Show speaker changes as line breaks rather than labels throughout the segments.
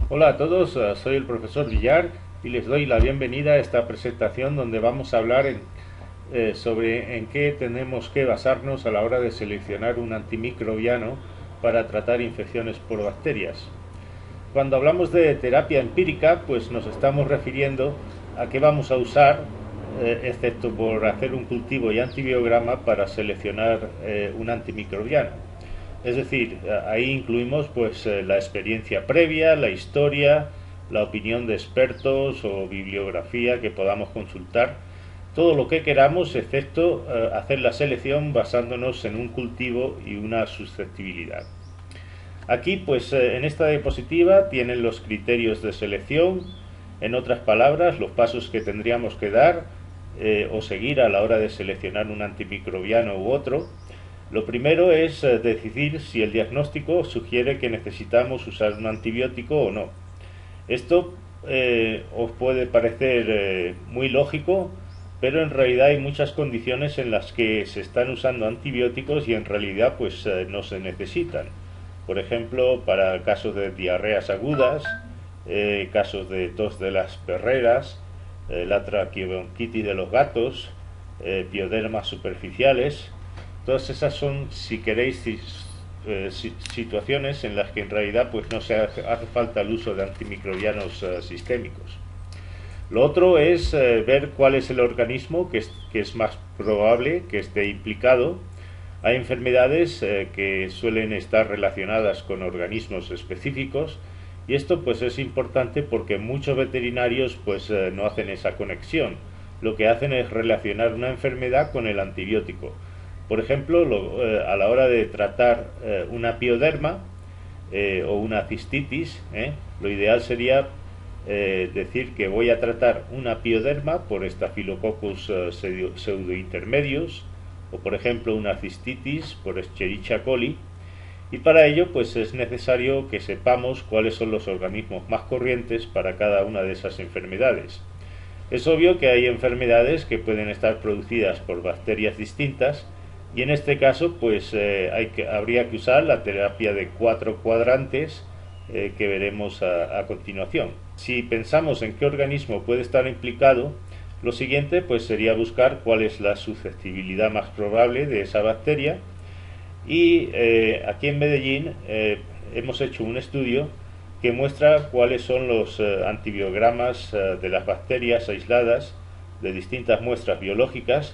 Hola a todos, soy el profesor Villar y les doy la bienvenida a esta presentación donde vamos a hablar sobre en qué tenemos que basarnos a la hora de seleccionar un antimicrobiano para tratar infecciones por bacterias. Cuando hablamos de terapia empírica, pues nos estamos refiriendo a qué vamos a usar, excepto por hacer un cultivo y antibiograma para seleccionar un antimicrobiano. Es decir, ahí incluimos pues la experiencia previa, la historia, la opinión de expertos o bibliografía que podamos consultar, todo lo que queramos, excepto hacer la selección basándonos en un cultivo y una susceptibilidad. Aquí, pues en esta diapositiva tienen los criterios de selección, en otras palabras, los pasos que tendríamos que dar o seguir a la hora de seleccionar un antimicrobiano u otro. Lo primero es decidir si el diagnóstico sugiere que necesitamos usar un antibiótico o no. Esto os puede parecer muy lógico, pero en realidad hay muchas condiciones en las que se están usando antibióticos y en realidad pues no se necesitan. Por ejemplo, para casos de diarreas agudas, casos de tos de las perreras, la traqueobronquitis de los gatos, piodermas superficiales. Todas esas son, si queréis, situaciones en las que en realidad pues no se hace falta el uso de antimicrobianos sistémicos. Lo otro es ver cuál es el organismo que es más probable que esté implicado. Hay enfermedades que suelen estar relacionadas con organismos específicos y esto pues es importante porque muchos veterinarios pues no hacen esa conexión. Lo que hacen es relacionar una enfermedad con el antibiótico. Por ejemplo, a la hora de tratar una pioderma o una cistitis, lo ideal sería decir que voy a tratar una pioderma por Staphylococcus pseudointermedios o por ejemplo una cistitis por Escherichia coli, y para ello pues es necesario que sepamos cuáles son los organismos más corrientes para cada una de esas enfermedades. Es obvio que hay enfermedades que pueden estar producidas por bacterias distintas y en este caso pues habría que usar la terapia de 4 cuadrantes que veremos a continuación. Si pensamos en qué organismo puede estar implicado, lo siguiente pues sería buscar cuál es la susceptibilidad más probable de esa bacteria y aquí en Medellín hemos hecho un estudio que muestra cuáles son los antibiogramas de las bacterias aisladas de distintas muestras biológicas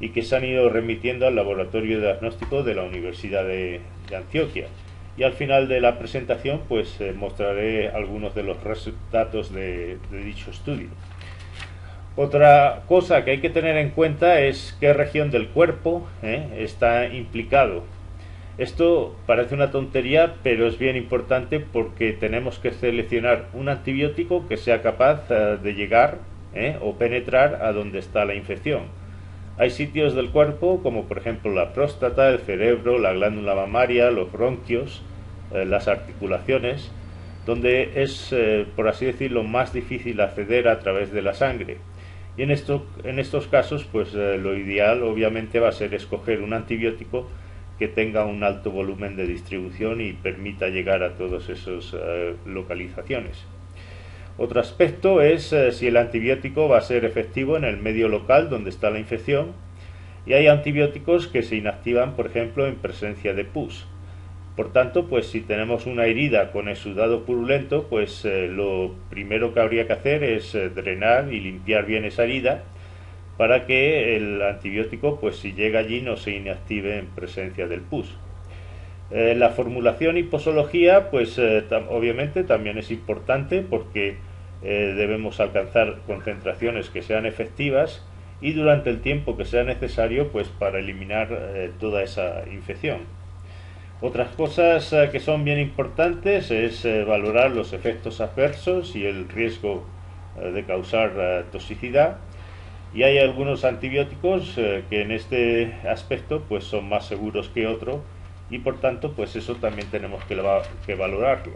y que se han ido remitiendo al laboratorio de diagnóstico de la Universidad de Antioquia. Y al final de la presentación pues mostraré algunos de los datos de dicho estudio. Otra cosa que hay que tener en cuenta es qué región del cuerpo está implicado. Esto parece una tontería, pero es bien importante porque tenemos que seleccionar un antibiótico que sea capaz de llegar o penetrar a donde está la infección. Hay sitios del cuerpo como por ejemplo la próstata, el cerebro, la glándula mamaria, los bronquios, las articulaciones, donde es, por así decirlo, más difícil acceder a través de la sangre. Y en estos casos, pues lo ideal obviamente va a ser escoger un antibiótico que tenga un alto volumen de distribución y permita llegar a todas esas localizaciones. Otro aspecto es si el antibiótico va a ser efectivo en el medio local donde está la infección, y hay antibióticos que se inactivan, por ejemplo, en presencia de pus. Por tanto, pues si tenemos una herida con exudado purulento, pues lo primero que habría que hacer es drenar y limpiar bien esa herida para que el antibiótico, pues si llega allí, no se inactive en presencia del pus. La formulación y posología, pues obviamente también es importante porque debemos alcanzar concentraciones que sean efectivas y durante el tiempo que sea necesario, pues para eliminar toda esa infección. Otras cosas que son bien importantes es valorar los efectos adversos y el riesgo de causar toxicidad. Y hay algunos antibióticos que en este aspecto pues son más seguros que otros y por tanto pues eso también tenemos que valorarlo.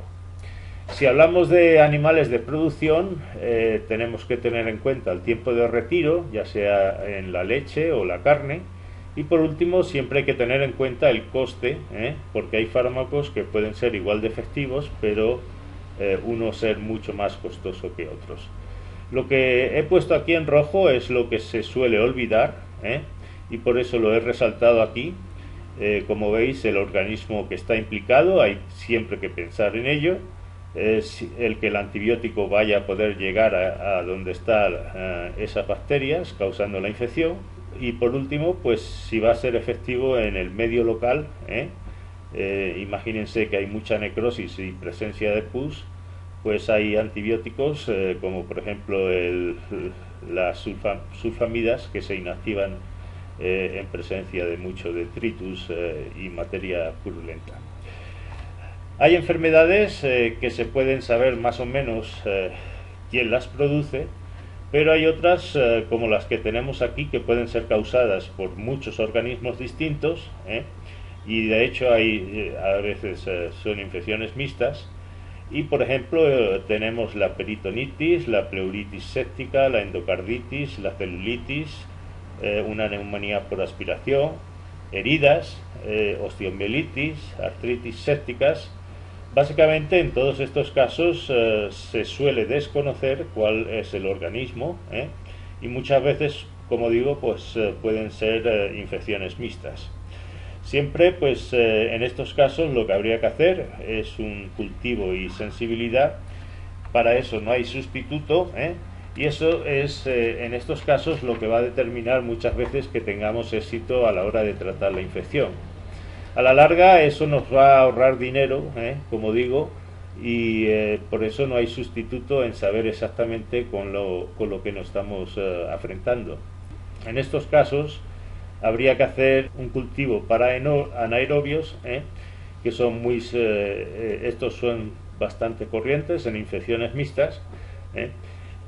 Si hablamos de animales de producción, tenemos que tener en cuenta el tiempo de retiro, ya sea en la leche o la carne. Y por último, siempre hay que tener en cuenta el coste, porque hay fármacos que pueden ser igual de efectivos, pero uno ser mucho más costoso que otros. Lo que he puesto aquí en rojo es lo que se suele olvidar, y por eso lo he resaltado aquí. Como veis, el organismo que está implicado, hay siempre que pensar en ello. Es el que el antibiótico vaya a poder llegar a donde están esas bacterias causando la infección. Y por último, pues si va a ser efectivo en el medio local. Imagínense que hay mucha necrosis y presencia de pus, pues hay antibióticos como por ejemplo las sulfamidas, que se inactivan en presencia de mucho detritus y materia purulenta. Hay enfermedades que se pueden saber más o menos quién las produce, pero hay otras como las que tenemos aquí, que pueden ser causadas por muchos organismos distintos, y de hecho hay a veces son infecciones mixtas. Y por ejemplo tenemos la peritonitis, la pleuritis séptica, la endocarditis, la celulitis, una neumonía por aspiración, heridas, osteomielitis, artritis sépticas. Básicamente en todos estos casos se suele desconocer cuál es el organismo, y muchas veces, como digo, pues pueden ser infecciones mixtas. Siempre, pues en estos casos lo que habría que hacer es un cultivo y sensibilidad. Para eso no hay sustituto, y eso es en estos casos lo que va a determinar muchas veces que tengamos éxito a la hora de tratar la infección. A la larga eso nos va a ahorrar dinero, como digo, y por eso no hay sustituto en saber exactamente con lo que nos estamos afrontando. En estos casos habría que hacer un cultivo para anaerobios, que son estos son bastante corrientes en infecciones mixtas,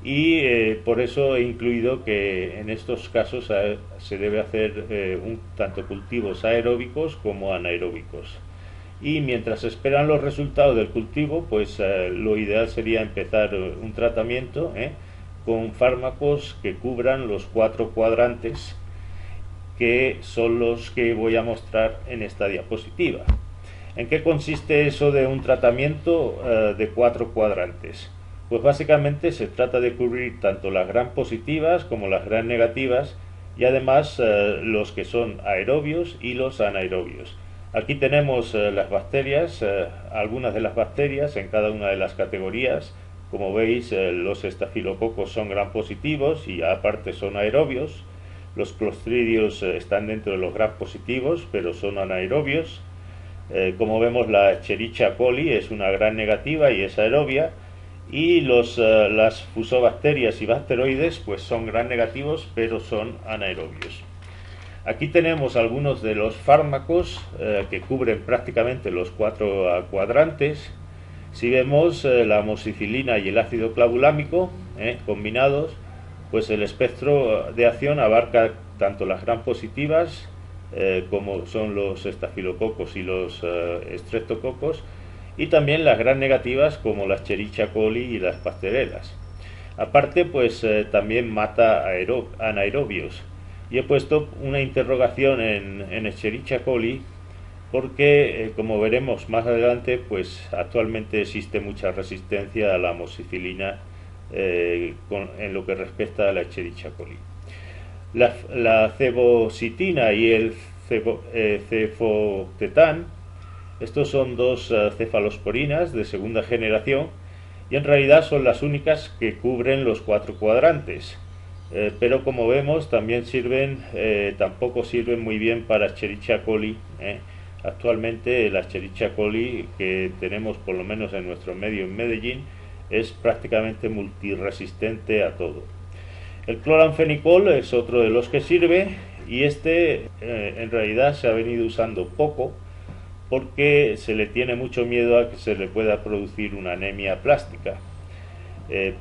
y por eso he incluido que en estos casos se debe hacer tanto cultivos aeróbicos como anaeróbicos. Y mientras esperan los resultados del cultivo, pues lo ideal sería empezar un tratamiento con fármacos que cubran los 4 cuadrantes, que son los que voy a mostrar en esta diapositiva. ¿En qué consiste eso de un tratamiento de 4 cuadrantes? Pues básicamente se trata de cubrir tanto las gram positivas como las gram negativas, y además los que son aerobios y los anaerobios. Aquí tenemos las bacterias, algunas de las bacterias en cada una de las categorías. Como veis, los estafilococos son gram positivos y aparte son aerobios. Los clostridios están dentro de los gram positivos, pero son anaerobios. Como vemos, la Escherichia coli es una gram negativa y es aerobia. Y las fusobacterias y bacteroides pues son gram negativos, pero son anaerobios. Aquí tenemos algunos de los fármacos que cubren prácticamente los 4 cuadrantes. Si vemos la amoxicilina y el ácido clavulámico combinados, pues el espectro de acción abarca tanto las gram positivas como son los estafilococos y los estreptococos, y también las gram negativas como la Escherichia coli y las pasterelas. Aparte, pues también mata anaerobios. Y he puesto una interrogación en Escherichia coli porque, como veremos más adelante, pues actualmente existe mucha resistencia a la amoxicilina en lo que respecta a la Escherichia coli. La cebocitina y el cefotetán, estos son 2 cefalosporinas de segunda generación, y en realidad son las únicas que cubren los 4 cuadrantes. Pero como vemos también tampoco sirven muy bien para Escherichia coli. Actualmente la Escherichia coli que tenemos por lo menos en nuestro medio en Medellín es prácticamente multiresistente a todo. El cloranfenicol es otro de los que sirve, y en realidad se ha venido usando poco porque se le tiene mucho miedo a que se le pueda producir una anemia plástica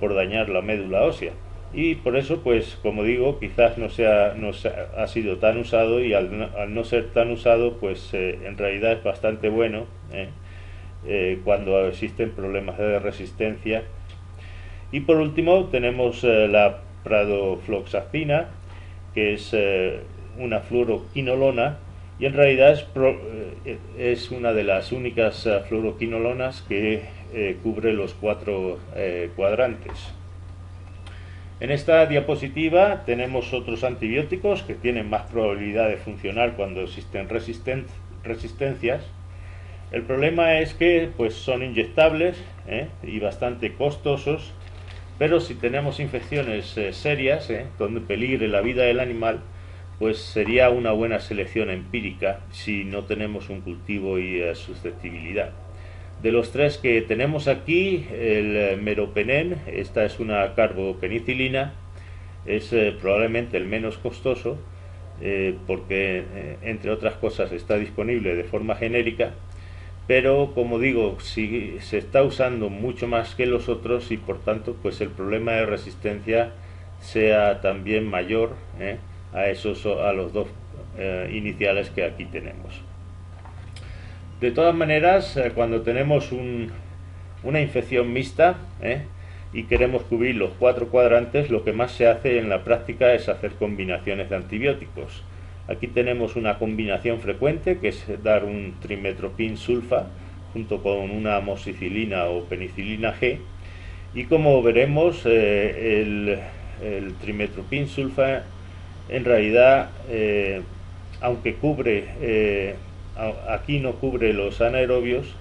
por dañar la médula ósea. Y por eso, pues como digo, quizás no ha sido tan usado, y al no ser tan usado, pues en realidad es bastante bueno cuando existen problemas de resistencia. Y por último tenemos la pradofloxacina, que es una fluoroquinolona, y en realidad es una de las únicas fluoroquinolonas que cubre los 4 cuadrantes. En esta diapositiva tenemos otros antibióticos que tienen más probabilidad de funcionar cuando existen resistencias. El problema es que pues son inyectables y bastante costosos, pero si tenemos infecciones serias donde peligre la vida del animal, pues sería una buena selección empírica si no tenemos un cultivo y susceptibilidad. De los 3 que tenemos aquí, el meropenem, esta es una carbopenicilina, es probablemente el menos costoso porque entre otras cosas está disponible de forma genérica, pero como digo, si se está usando mucho más que los otros y por tanto pues el problema de resistencia sea también mayor a los 2 iniciales que aquí tenemos. De todas maneras, cuando tenemos una infección mixta y queremos cubrir los 4 cuadrantes, lo que más se hace en la práctica es hacer combinaciones de antibióticos. Aquí tenemos una combinación frecuente, que es dar un trimestoprim sulfa junto con una amoxicilina o penicilina G, y como veremos, el trimestoprim sulfa en realidad, aunque cubre aquí no cubre los anaerobios,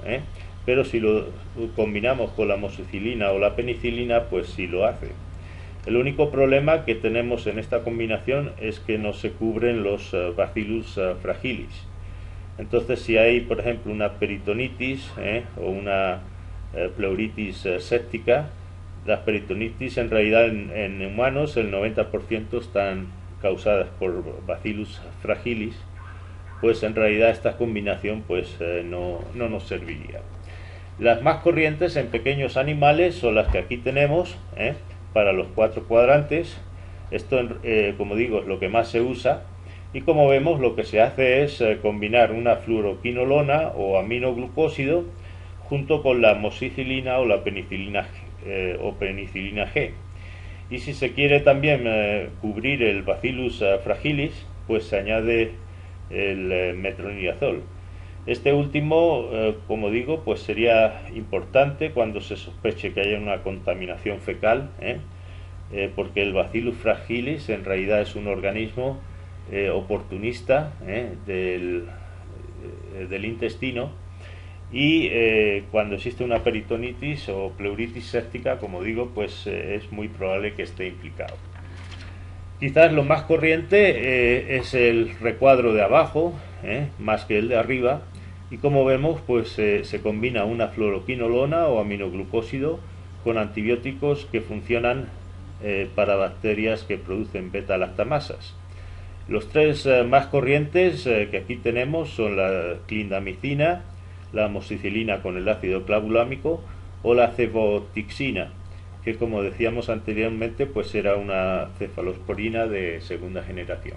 pero si lo combinamos con la amoxicilina o la penicilina, pues sí lo hace. El único problema que tenemos en esta combinación es que no se cubren los Bacillus fragilis. Entonces, si hay, por ejemplo, una peritonitis o una pleuritis séptica, las peritonitis en realidad en humanos el 90% están causadas por Bacillus fragilis, pues en realidad esta combinación pues no nos serviría. Las más corrientes en pequeños animales son las que aquí tenemos para los 4 cuadrantes. Esto como digo es lo que más se usa, y como vemos lo que se hace es combinar una fluoroquinolona o aminoglucósido junto con la amoxicilina o la penicilina G. Y si se quiere también cubrir el Bacillus fragilis, pues se añade el metronidazol. Este último, como digo, pues sería importante cuando se sospeche que haya una contaminación fecal, porque el Bacillus fragilis en realidad es un organismo oportunista del intestino, y cuando existe una peritonitis o pleuritis séptica, como digo, pues es muy probable que esté implicado. Quizás lo más corriente es el recuadro de abajo, más que el de arriba, y como vemos pues se combina una fluoroquinolona o aminoglucósido con antibióticos que funcionan para bacterias que producen beta-lactamasas. Los 3 más corrientes que aquí tenemos son la clindamicina, la amoxicilina con el ácido clavulámico o la cefotixina, que como decíamos anteriormente pues era una cefalosporina de segunda generación.